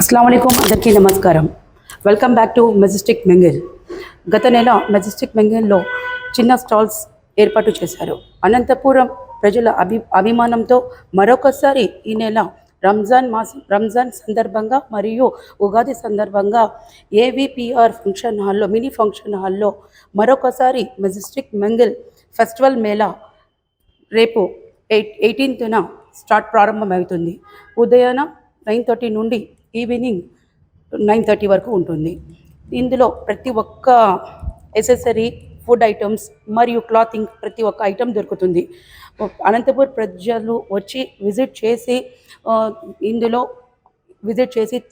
అస్సలాముఅలైకుం అందరికీ నమస్కారం. Welcome back to Majestic Mingle. గత నెల మెజెస్టిక్ మెంగిల్లో చిన్న స్టాల్స్ ఏర్పాటు చేశారు. అనంతపురం ప్రజల అభిమానంతో మరొకసారి ఈ నెల రంజాన్ సందర్భంగా మరియు ఉగాది సందర్భంగా ఏవిపిఆర్ ఫంక్షన్ హాల్లో మినీ ఫంక్షన్ హాల్లో మరొకసారి మెజెస్టిక్ మెంగిల్ ఫెస్టివల్ మేళా రేపు 18న ప్రారంభమవుతుంది. ఉదయాన 9:30 నుండి ఈవినింగ్ 9:30 వరకు ఉంటుంది. ఇందులో ప్రతి ఒక్క ఎసెసరీ, ఫుడ్ ఐటమ్స్ మరియు క్లాతింగ్ ప్రతి ఒక్క ఐటమ్ దొరుకుతుంది. అనంతపూర్ ప్రజలు వచ్చి విజిట్ చేసి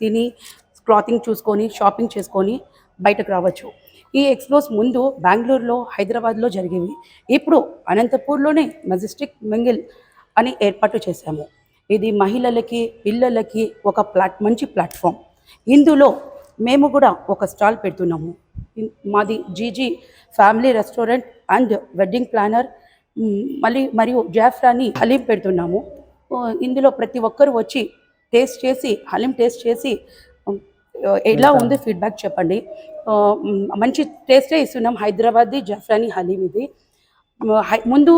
తిని క్లాతింగ్ చూసుకొని షాపింగ్ చేసుకొని బయటకు రావచ్చు. ఈ ఎక్స్పోస్ ముందు బెంగళూరులో, హైదరాబాద్లో జరిగేవి. ఇప్పుడు అనంతపూర్లోనే మెజెస్టిక్ మెంగిల్ అని ఏర్పాటు చేశాము. ఇది మహిళలకి, పిల్లలకి ఒక మంచి ప్లాట్ఫామ్. ఇందులో మేము కూడా ఒక స్టాల్ పెడుతున్నాము. మాది GG family restaurant and wedding planner మరియు జాఫ్రానీ హలీం పెడుతున్నాము. ఇందులో ప్రతి ఒక్కరు వచ్చి హలీం టేస్ట్ చేసి ఎలా ఉంది ఫీడ్బ్యాక్ చెప్పండి. మంచి టేస్టే ఇస్తున్నాం. హైదరాబాదీ జాఫ్రానీ హలీం ఇది. ముందు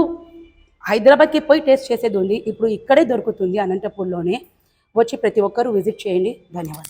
హైదరాబాద్కి పోయి టేస్ట్ చేసేది ఉంది. ఇప్పుడు ఇక్కడే దొరుకుతుంది అనంతపూర్లోనే. వచ్చి ప్రతి ఒక్కరూ విజిట్ చేయండి. ధన్యవాదాలు.